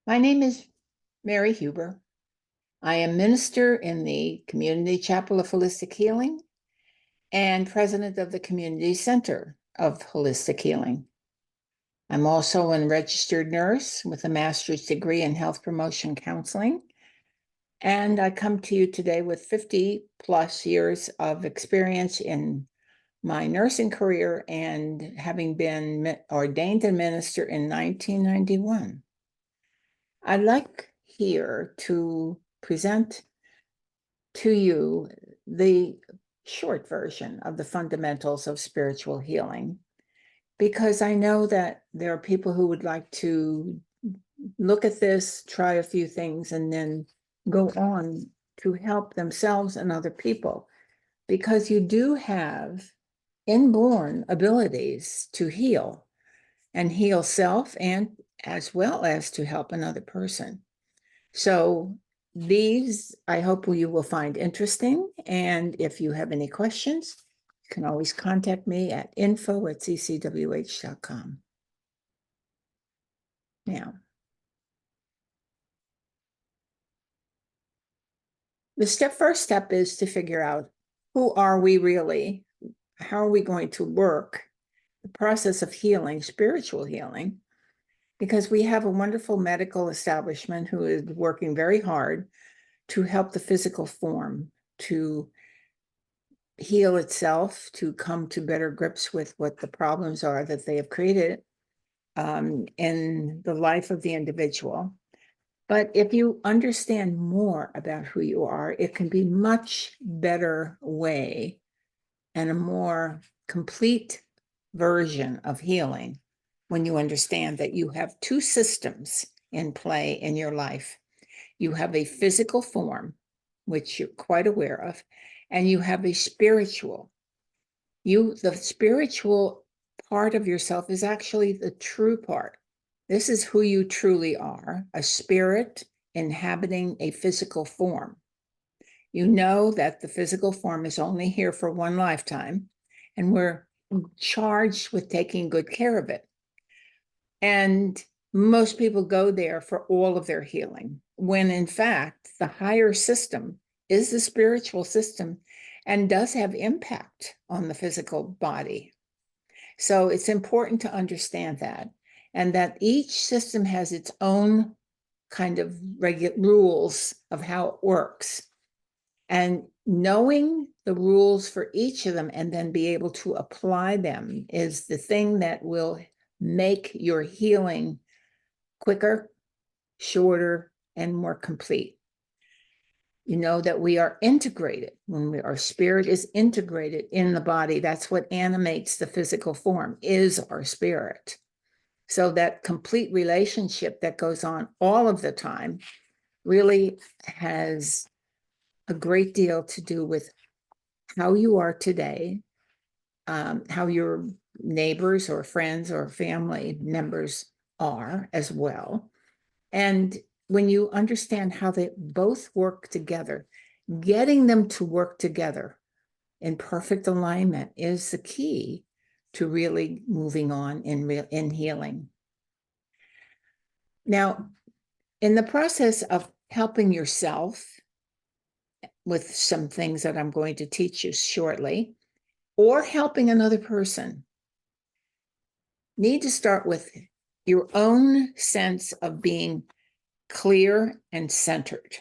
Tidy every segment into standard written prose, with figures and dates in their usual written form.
My name is Mary Huber. I am minister in the Community Chapel of Holistic Healing and president of the Community Center of Holistic Healing. I'm also a registered nurse with a master's degree in health promotion counseling. And I come to you today with 50 plus years of experience in my nursing career and having been ordained a minister in 1991. I'd like here to present to you the short version of the fundamentals of spiritual healing, because I know that there are people who would like to look at this, try a few things, and then go on to help themselves and other people, because you do have inborn abilities to heal and heal self and as well as to help another person. So these, I hope you will find interesting. And if you have any questions, you can always contact me at info@ccwh.com. Now, the first step is to figure out, who are we really? How are we going to work the process of healing, spiritual healing? Because we have a wonderful medical establishment who is working very hard to help the physical form to heal itself, to come to better grips with what the problems are that they have created in the life of the individual. But if you understand more about who you are, it can be much better way and a more complete version of healing when you understand that you have two systems in play in your life. You have a physical form, which you're quite aware of, and you have a spiritual. The spiritual part of yourself is actually the true part. This is who you truly are, a spirit inhabiting a physical form. You know that the physical form is only here for one lifetime, and we're charged with taking good care of it. And most people go there for all of their healing, when in fact, the higher system is the spiritual system and does have impact on the physical body. So it's important to understand that, and that each system has its own kind of rules of how it works. And knowing the rules for each of them and then be able to apply them is the thing that will make your healing quicker, shorter, and more complete. You know that we are integrated. When our spirit is integrated in the body, that's what animates the physical form, is our spirit. So that complete relationship that goes on all of the time really has a great deal to do with how you are today, how your neighbors or friends or family members are as well. And when you understand how they both work together, getting them to work together in perfect alignment is the key to really moving on in healing. Now, in the process of helping yourself with some things that I'm going to teach you shortly, or helping another person, need to start with your own sense of being clear and centered.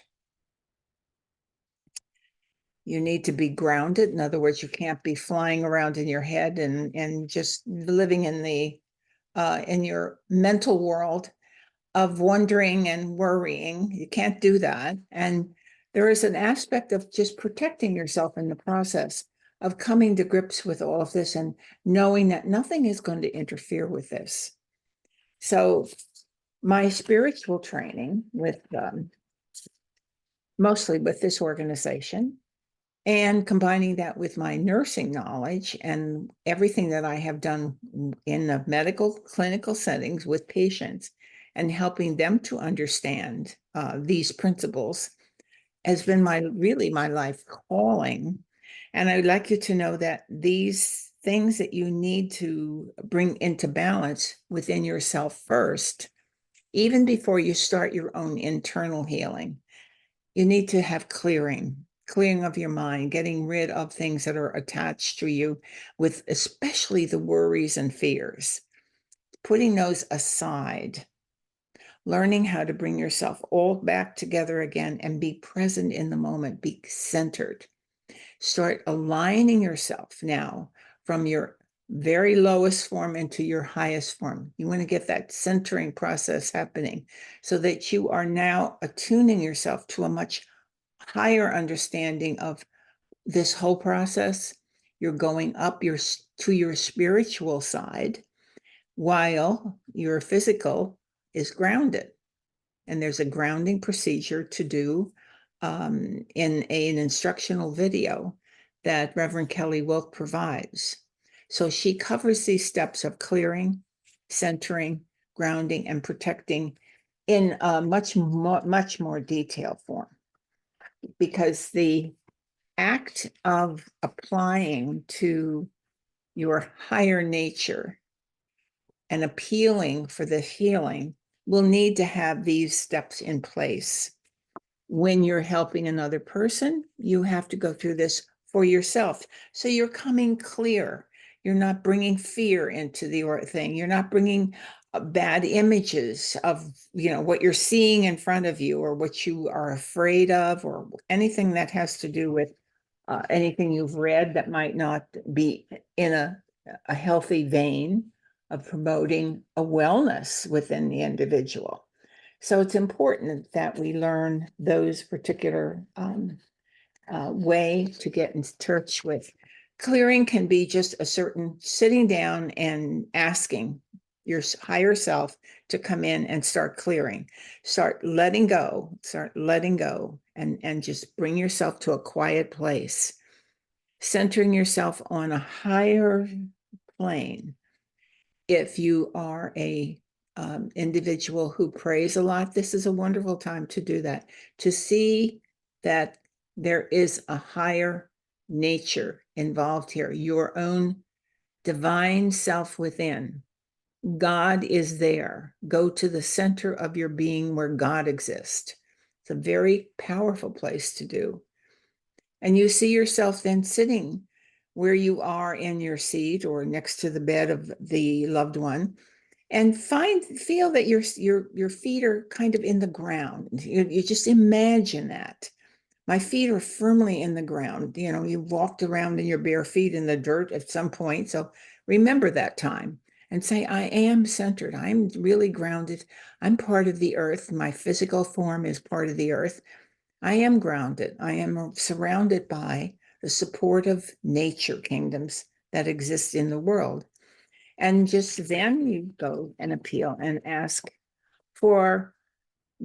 You need to be grounded. In other words, you can't be flying around in your head and just living in your mental world of wondering and worrying. You can't do that. And there is an aspect of just protecting yourself in the process of coming to grips with all of this and knowing that nothing is going to interfere with this. So my spiritual training with mostly with this organization, and combining that with my nursing knowledge and everything that I have done in the medical clinical settings with patients and helping them to understand these principles has been my life calling. And I would like you to know that these things that you need to bring into balance within yourself first even before you start your own internal healing, you need to have clearing of your mind, getting rid of things that are attached to you, with especially the worries and fears, putting those aside, learning how to bring yourself all back together again and be present in the moment, be centered. Start aligning yourself now from your very lowest form into your highest form. You want to get that centering process happening so that you are now attuning yourself to a much higher understanding of this whole process. You're going up to your spiritual side while your physical is grounded. And there's a grounding procedure to do in an instructional video that Reverend Kelly Wilk provides. So she covers these steps of clearing, centering, grounding, and protecting in a much more detailed form, because the act of applying to your higher nature and appealing for the healing will need to have these steps in place. When you're helping another person, you have to go through this for yourself. So you're coming clear. You're not bringing fear into the thing. You're not bringing bad images of, what you're seeing in front of you, or what you are afraid of, or anything that has to do with anything you've read that might not be in a healthy vein of promoting a wellness within the individual. So it's important that we learn those particular way to get in touch with. Clearing can be just a certain sitting down and asking your higher self to come in and start clearing, start letting go, and just bring yourself to a quiet place, centering yourself on a higher plane. If you are a individual who prays a lot, this is a wonderful time to do that, to see that there is a higher nature involved here, your own divine self within. God is there. Go to the center of your being where God exists. It's a very powerful place to do. And you see yourself then sitting where you are in your seat or next to the bed of the loved one, and feel that your feet are kind of in the ground. You just imagine that. My feet are firmly in the ground. You walked around in your bare feet in the dirt at some point. So remember that time and say, I am centered. I'm really grounded. I'm part of the earth. My physical form is part of the earth. I am grounded. I am surrounded by the supportive nature kingdoms that exist in the world. And just then you go and appeal and ask for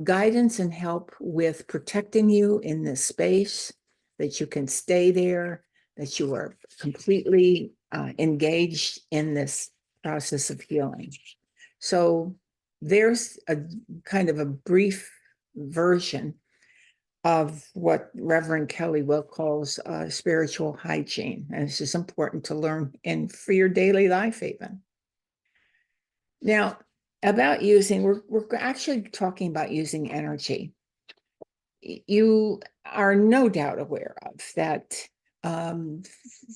guidance and help with protecting you in this space, that you can stay there, that you are completely engaged in this process of healing. So there's a kind of a brief version of what Reverend Kelly Wilk calls spiritual hygiene. And it's just important to learn for your daily life even. Now, about we're actually talking about using energy. You are no doubt aware of that the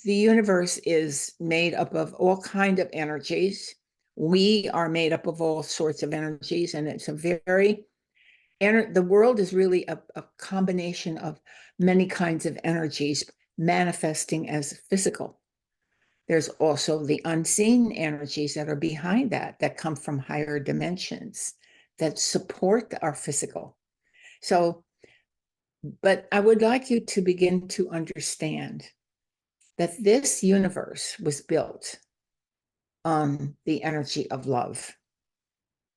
universe is made up of all kinds of energies. We are made up of all sorts of energies, and it's the world is really a combination of many kinds of energies manifesting as physical. There's also the unseen energies that are behind that come from higher dimensions that support our physical. So, but I would like you to begin to understand that this universe was built on the energy of love.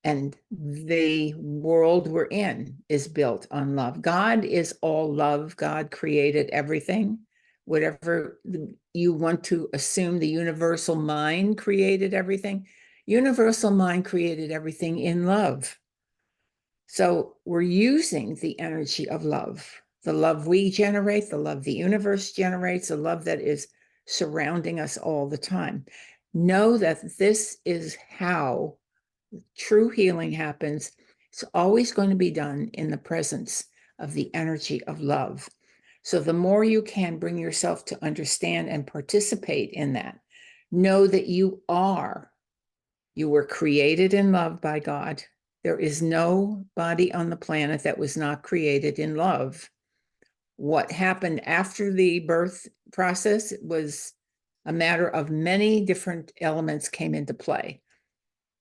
And the world we're in is built on love. God is all love. God created everything. Whatever you want to assume, the universal mind created everything. Universal mind created everything in love. So we're using the energy of love, the love we generate, the love the universe generates, the love that is surrounding us all the time. Know that this is how true healing happens. It's always going to be done in the presence of the energy of love. So the more you can bring yourself to understand and participate in that, know that you were created in love by God. There is no body on the planet that was not created in love. What happened after the birth process was a matter of many different elements came into play.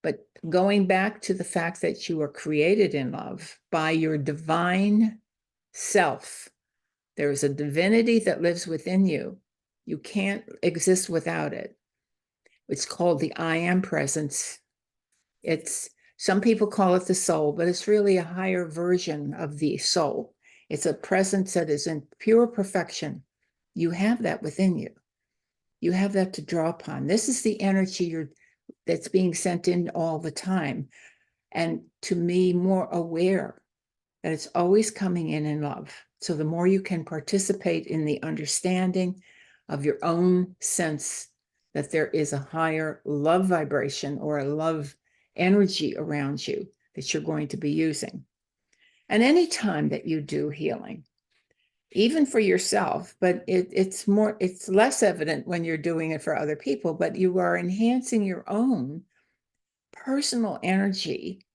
But going back to the fact that you are created in love by your divine self, there is a divinity that lives within you. You can't exist without it. It's called the I am presence. Some people call it the soul, but it's really a higher version of the soul. It's a presence that is in pure perfection. You have that within you. You have that to draw upon. This is the energy that's being sent in all the time. And to me, more aware that it's always coming in love. So the more you can participate in the understanding of your own sense that there is a higher love vibration or a love energy around you that you're going to be using. And any time that you do healing, even for yourself, but it's less evident when you're doing it for other people, but you are enhancing your own personal energy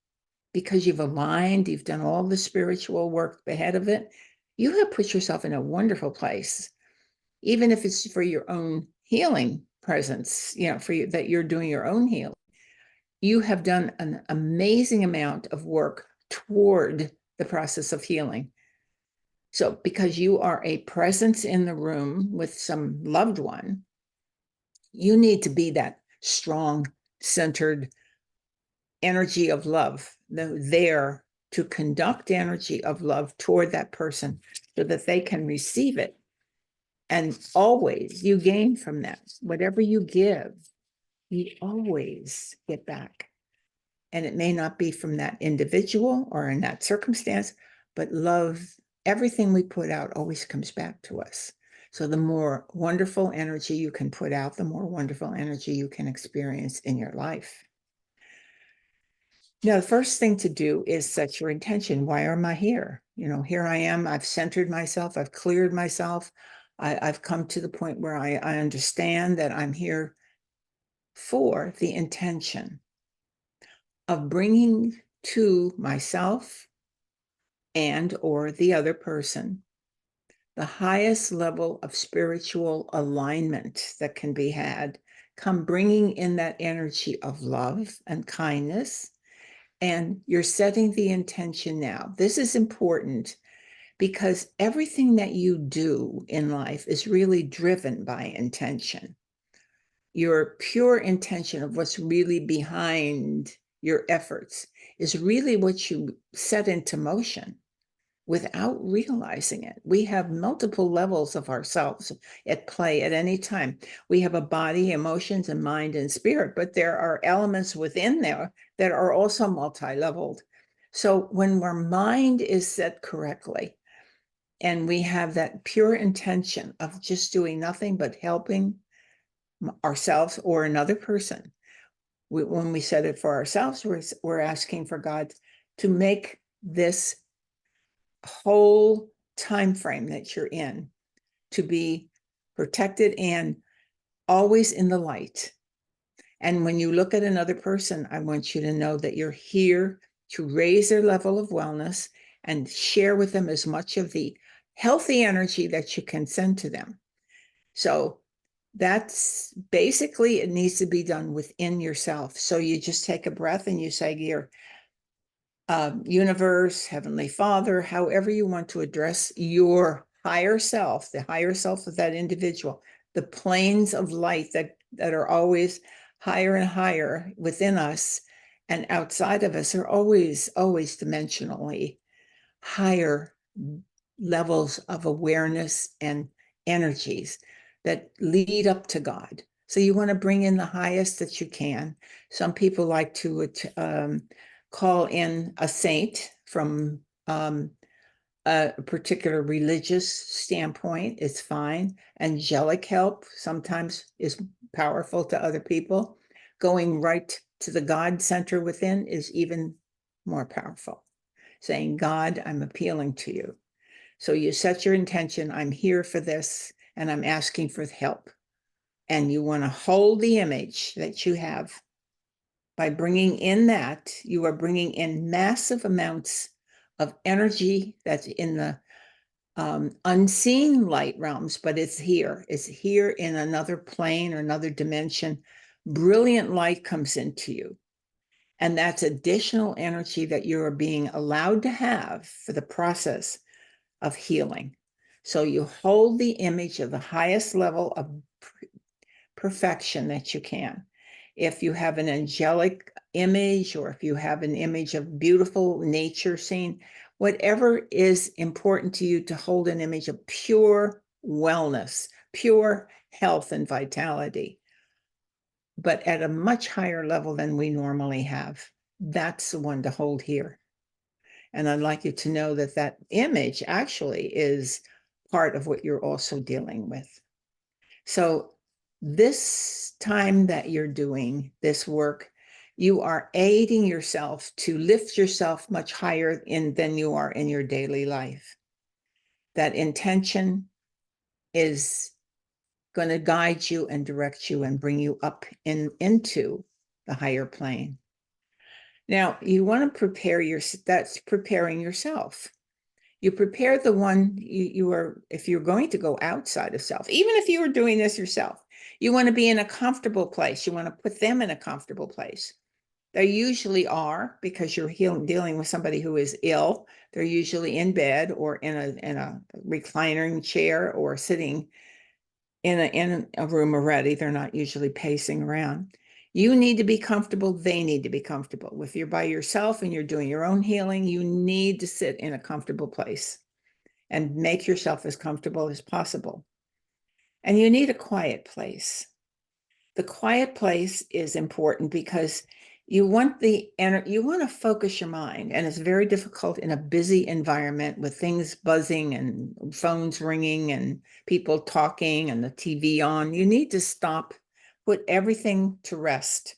because you've aligned, you've done all the spiritual work ahead of it. You have put yourself in a wonderful place, even if it's for your own healing presence, for you, that you're doing your own healing. You have done an amazing amount of work toward the process of healing. So because you are a presence in the room with some loved one, you need to be that strong, centered energy of love there to conduct energy of love toward that person so that they can receive it. And always you gain from that. Whatever you give, you always get back. And it may not be from that individual or in that circumstance, but love, everything we put out always comes back to us. So the more wonderful energy you can put out, the more wonderful energy you can experience in your life. Now, the first thing to do is set your intention. Why am I here? Here I am. I've centered myself. I've cleared myself. I've come to the point where I understand that I'm here for the intention of bringing to myself and or the other person the highest level of spiritual alignment that can be had. Come bringing in that energy of love and kindness. And you're setting the intention now. This is important because everything that you do in life is really driven by intention. Your pure intention of what's really behind your efforts is really what you set into motion without realizing it. We have multiple levels of ourselves at play at any time. We have a body, emotions, and mind and spirit, but there are elements within there that are also multi-leveled. So when our mind is set correctly, and we have that pure intention of just doing nothing but helping ourselves or another person, when we set it for ourselves, we're asking for God to make this whole time frame that you're in to be protected and always in the light. And when you look at another person, I want you to know that you're here to raise their level of wellness and share with them as much of the healthy energy that you can send to them. So that's basically, it needs to be done within yourself. So you just take a breath and you say, your universe, Heavenly Father, however you want to address your higher self, the higher self of that individual, the planes of light that are always higher and higher within us and outside of us are always dimensionally higher levels of awareness and energies that lead up to God. So you want to bring in the highest that you can. Some people like to call in a saint from a particular religious standpoint. It's fine. Angelic help sometimes is powerful to other people. Going right to the God center within is even more powerful. saying, God, I'm appealing to you. So you set your intention, I'm here for this, and I'm asking for help. And you want to hold the image that you have. By bringing in that, you are bringing in massive amounts of energy that's in the unseen light realms, but it's here. It's here in another plane or another dimension. Brilliant light comes into you. And that's additional energy that you are being allowed to have for the process of healing. So you hold the image of the highest level of perfection that you can. If you have an angelic image, or if you have an image of beautiful nature scene, whatever is important to you, to hold an image of pure wellness, pure health and vitality, but at a much higher level than we normally have. That's the one to hold here. And I'd like you to know that that image actually is part of what you're also dealing with. So this time that you're doing this work, you are aiding yourself to lift yourself much higher than you are in your daily life. That intention is going to guide you and direct you and bring you up into the higher plane. Now, you want to prepare that's preparing yourself. You prepare the one you are, if you're going to go outside of self, even if you were doing this yourself, you want to be in a comfortable place. You want to put them in a comfortable place. They usually are, because you're dealing with somebody who is ill. They're usually in bed or in a reclining chair or sitting in a room already. They're not usually pacing around. You need to be comfortable. They need to be comfortable. If you're by yourself and you're doing your own healing, you need to sit in a comfortable place and make yourself as comfortable as possible. And you need a quiet place. The quiet place is important because you want you want to focus your mind, and it's very difficult in a busy environment with things buzzing and phones ringing and people talking and the TV on. You need to stop, put everything to rest.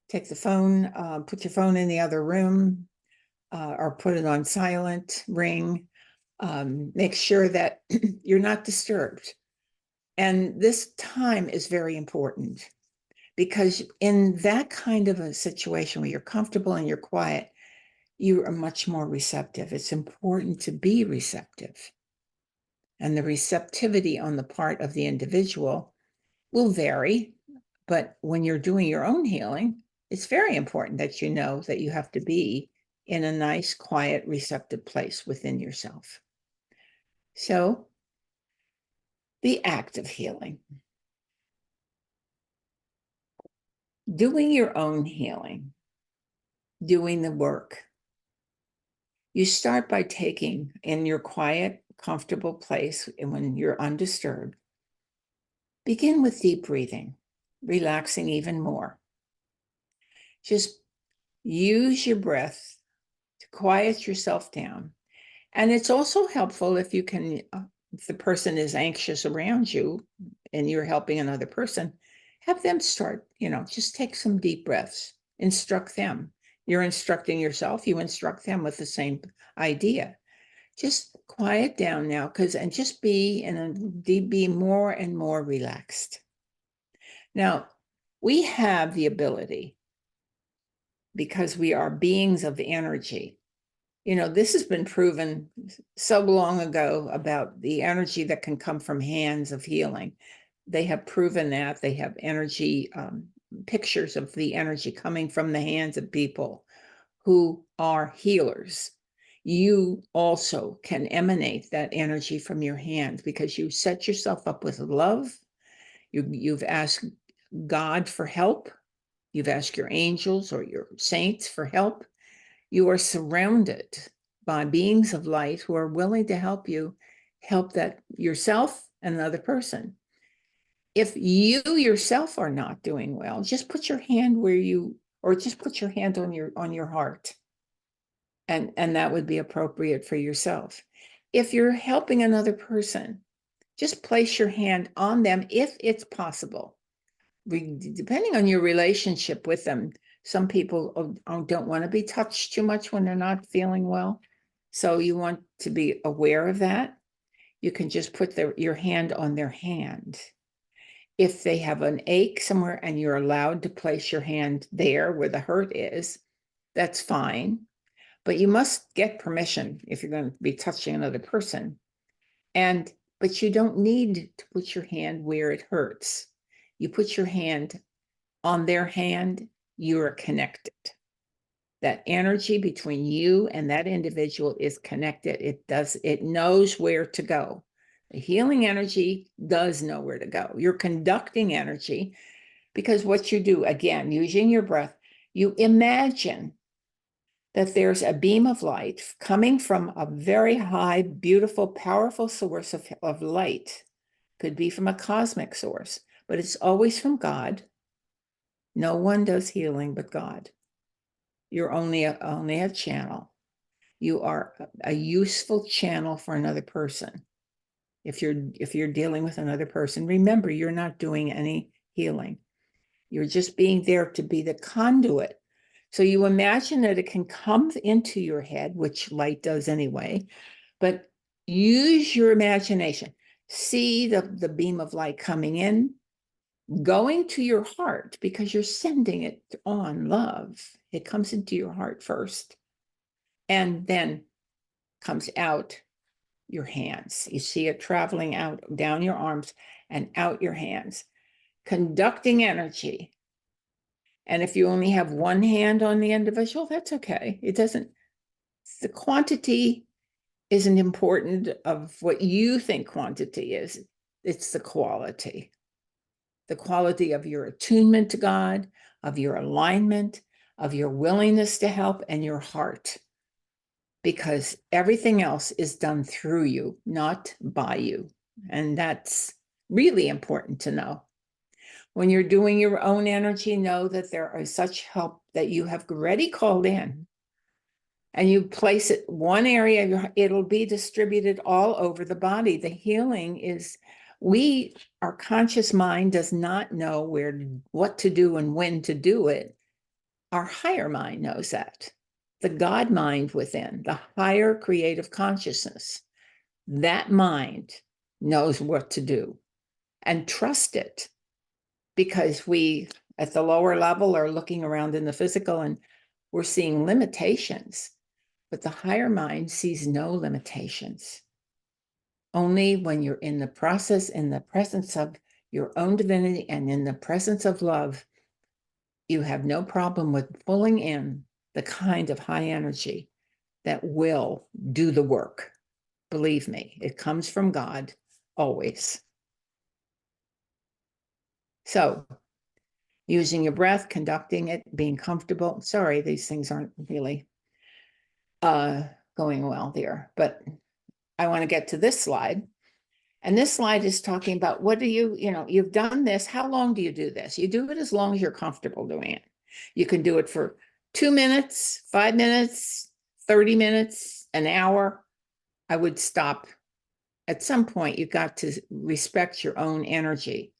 Take the phone, put your phone in the other room, or put it on silent, ring. Make sure that you're not disturbed. And this time is very important, because in that kind of a situation where you're comfortable and you're quiet, you are much more receptive. It's important to be receptive. And the receptivity on the part of the individual will vary. But when you're doing your own healing, it's very important that you know that you have to be in a nice, quiet, receptive place within yourself. So, the act of healing. Doing your own healing, doing the work. You start by taking in your quiet, comfortable place, and when you're undisturbed, begin with deep breathing, relaxing even more. Just use your breath to quiet yourself down. And it's also helpful if you can, if the person is anxious around you and you're helping another person, have them start, just take some deep breaths, instruct them. You're instructing yourself, you instruct them with the same idea. Just quiet down now, and just be more and more relaxed. Now, we have the ability, because we are beings of energy. This has been proven so long ago about the energy that can come from hands of healing. They have proven that. They have energy, pictures of the energy coming from the hands of people who are healers. You also can emanate that energy from your hands, because you set yourself up with love. You've asked God for help. You've asked your angels or your saints for help. You are surrounded by beings of light who are willing to help you, help that yourself and another person. If you yourself are not doing well, just put your hand just put your hand on your heart. And that would be appropriate for yourself. If you're helping another person, just place your hand on them if it's possible. Depending on your relationship with them, Some people don't want to be touched too much when they're not feeling well. So you want to be aware of that. You can just put your hand on their hand. If they have an ache somewhere and you're allowed to place your hand there where the hurt is, that's fine. But you must get permission if you're going to be touching another person. But you don't need to put your hand where it hurts. You put your hand on their hand, you are connected. That energy between you and that individual is connected. It knows where to go. The healing energy does know where to go. You're conducting energy because what you do, again, using your breath, you imagine that there's a beam of light coming from a very high, beautiful, powerful source of light. Could be from a cosmic source, but it's always from God. No one does healing but God. You're only a channel. You are a useful channel for another person. If you're dealing with another person, remember, you're not doing any healing. You're just being there to be the conduit. So you imagine that it can come into your head, which light does anyway, but use your imagination. See the beam of light coming in, going to your heart, because you're sending it on love. It comes into your heart first and then comes out your hands. You see it traveling out down your arms and out your hands, conducting energy. And if you only have one hand on the individual, that's okay. The quantity isn't important of what you think quantity is. It's the quality of your attunement to God, of your alignment, of your willingness to help, and your heart. Because everything else is done through you, not by you. And that's really important to know. When you're doing your own energy, know that there is such help that you have already called in. And you place it one area, it'll be distributed all over the body. The healing is, our conscious mind does not know what to do and when to do it. Our higher mind knows that. The God mind within, the higher creative consciousness, that mind knows what to do. And trust it, because we at the lower level are looking around in the physical and we're seeing limitations. But the higher mind sees no limitations. Only when you're in the presence of your own divinity and in the presence of love, you have no problem with pulling in the kind of high energy that will do the work. Believe me, it comes from God always. So, using your breath, conducting it, being comfortable. Sorry, these things aren't really going well there, but I want to get to this slide. And this slide is talking about you've done this. How long do you do this? You do it as long as you're comfortable doing it. You can do it for 2 minutes, 5 minutes, 30 minutes, an hour. I would stop. At some point, you've got to respect your own energy.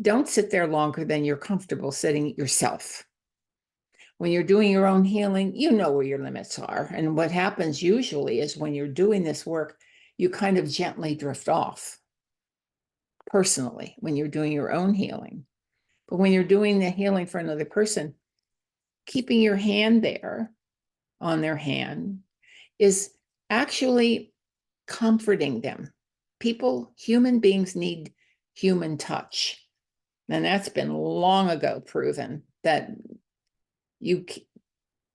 Don't sit there longer than you're comfortable sitting yourself. When you're doing your own healing, you know where your limits are. And what happens usually is when you're doing this work, you kind of gently drift off personally when you're doing your own healing. But when you're doing the healing for another person, keeping your hand there on their hand is actually comforting them. Human beings need human touch. And that's been long ago proven that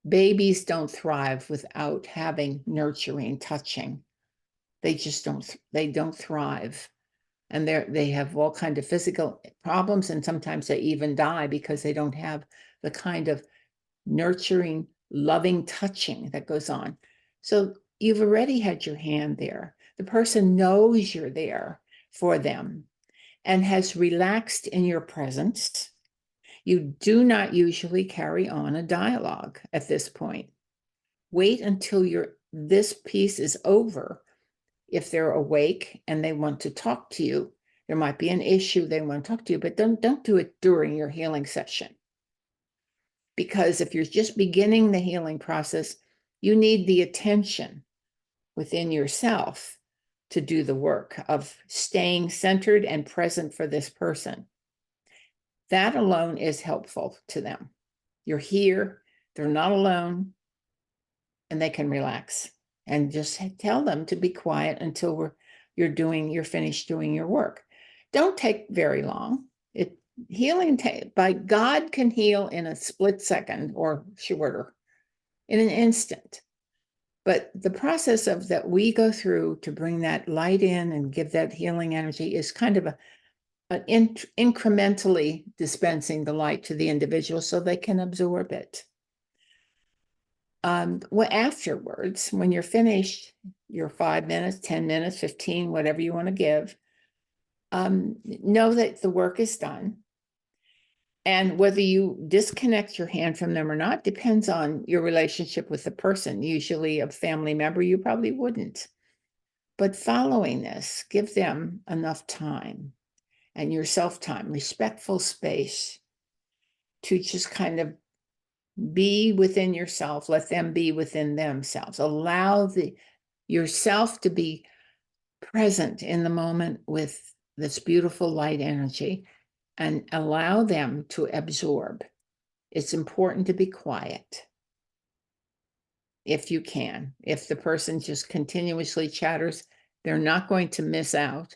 babies don't thrive without having nurturing, touching. They don't thrive. And they have all kinds of physical problems, and sometimes they even die because they don't have the kind of nurturing, loving touching that goes on. So you've already had your hand there. The person knows you're there for them and has relaxed in your presence. You do not usually carry on a dialogue at this point. Wait until this piece is over. If they're awake and they want to talk to you, there might be an issue they want to talk to you, but don't do it during your healing session. Because if you're just beginning the healing process, you need the attention within yourself to do the work of staying centered and present for this person. That alone is helpful to them. You're here, they're not alone, and they can relax. And just tell them to be quiet until you're finished doing your work. Don't take very long. Healing by God can heal in a split second or shorter, in an instant. But the process of that we go through to bring that light in and give that healing energy is kind of incrementally dispensing the light to the individual so they can absorb it. Well, afterwards, when you're finished, your 5 minutes, 10 minutes, 15, whatever you want to give, know that the work is done. And whether you disconnect your hand from them or not depends on your relationship with the person. Usually a family member, you probably wouldn't. But following this, give them enough time and yourself time, respectful space to just kind of be within yourself. Let them be within themselves. Allow yourself to be present in the moment with this beautiful light energy and allow them to absorb. It's important to be quiet if you can. If the person just continuously chatters, they're not going to miss out.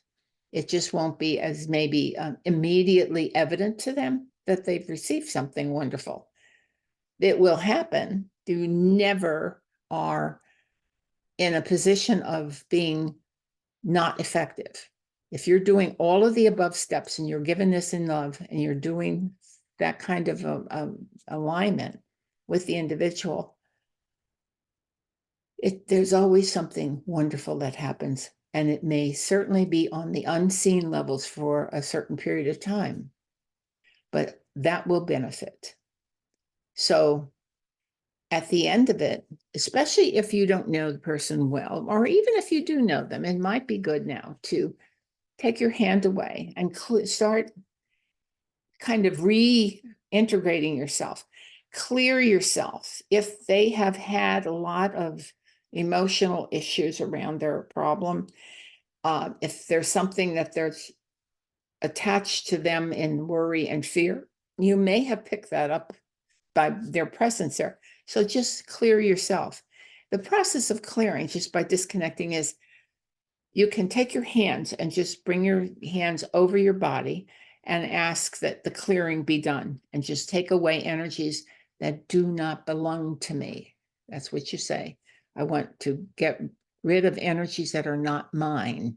It just won't be as maybe immediately evident to them that they've received something wonderful. It will happen. You never are in a position of being not effective. If you're doing all of the above steps and you're giving this in love and you're doing that kind of alignment with the individual, there's always something wonderful that happens. And it may certainly be on the unseen levels for a certain period of time, but that will benefit. So at the end of it, especially if you don't know the person well, or even if you do know them, it might be good now to take your hand away and start kind of reintegrating yourself. Clear yourself. If they have had a lot of emotional issues around their problem, if there's something that there's attached to them in worry and fear, you may have picked that up by their presence there. So just clear yourself. The process of clearing just by disconnecting is you can take your hands and just bring your hands over your body and ask that the clearing be done and just take away energies that do not belong to me. That's what you say. I want to get rid of energies that are not mine.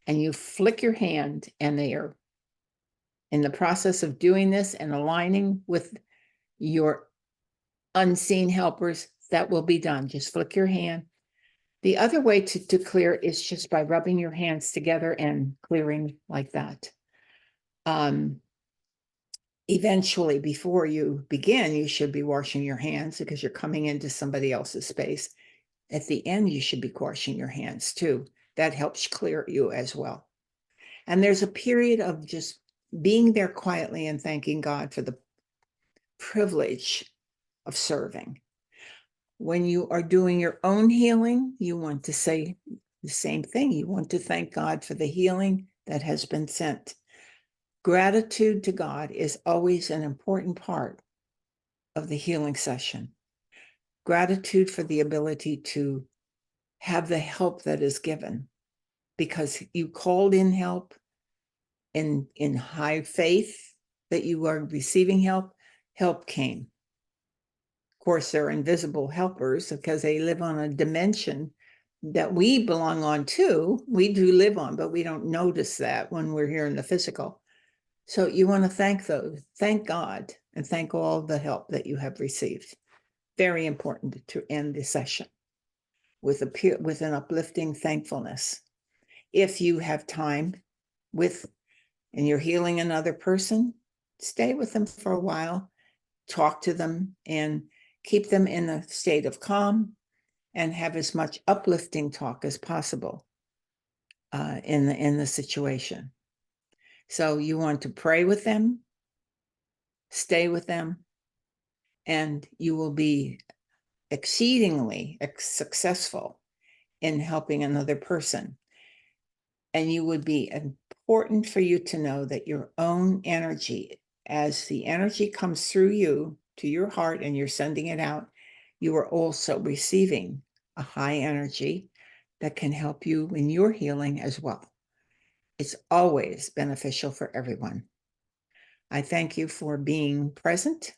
And you flick your hand and they are in the process of doing this and aligning with your unseen helpers. That will be done. Just flick your hand. The other way to clear is just by rubbing your hands together and clearing like that. Eventually, before you begin, you should be washing your hands because you're coming into somebody else's space. At the end, you should be washing your hands too. That helps clear you as well. And there's a period of just being there quietly and thanking God for the privilege of serving. When you are doing your own healing, you want to say the same thing. You want to thank God for the healing that has been sent. Gratitude to God is always an important part of the healing session. Gratitude for the ability to have the help that is given because you called in help in high faith that you are receiving help. Help came. Of course, they're invisible helpers because they live on a dimension that we belong on too. We do live on, but we don't notice that when we're here in the physical. So you want to thank God, and thank all the help that you have received. Very important to end the session with an uplifting thankfulness. If you have time and you're healing another person, stay with them for a while, talk to them, and keep them in a state of calm and have as much uplifting talk as possible in the situation. So you want to pray with them, stay with them, and you will be exceedingly successful in helping another person. And you would be important for you to know that your own energy, as the energy comes through you to your heart and you're sending it out, you are also receiving a high energy that can help you in your healing as well. It's always beneficial for everyone. I thank you for being present.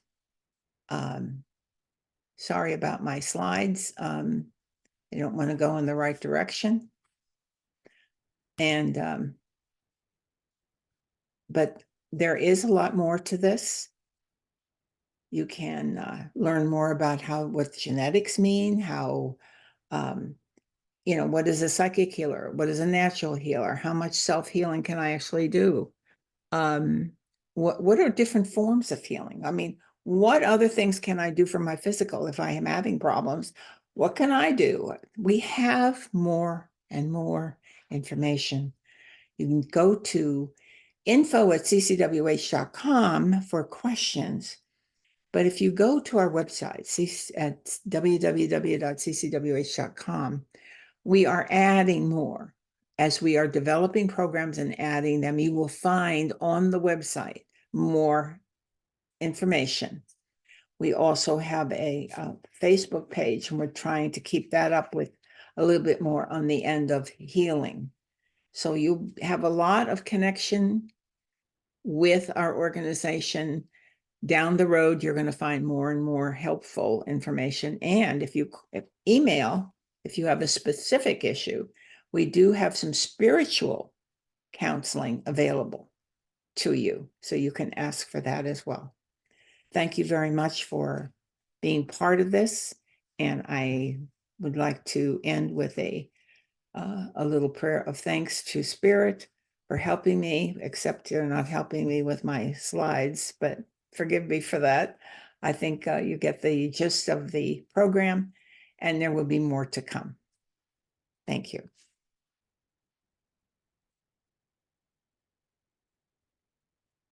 Sorry about my slides. I don't want to go in the right direction. And but there is a lot more to this. You can learn more about what genetics mean, how, what is a psychic healer? What is a natural healer? How much self-healing can I actually do? What are different forms of healing? I mean, what other things can I do for my physical if I am having problems? What can I do? We have more and more information. You can go to info@ccwh.com for questions. But if you go to our website at www.ccwh.com, we are adding more. As we are developing programs and adding them, you will find on the website more information. We also have a Facebook page, and we're trying to keep that up with a little bit more on the end of healing. So you have a lot of connection with our organization. Down the road, you're going to find more and more helpful information. And if you email, if you have a specific issue, we do have some spiritual counseling available to you. So you can ask for that as well. Thank you very much for being part of this. And I would like to end with a little prayer of thanks to Spirit for helping me, except you're not helping me with my slides, but forgive me for that. I think you get the gist of the program, and there will be more to come. Thank you.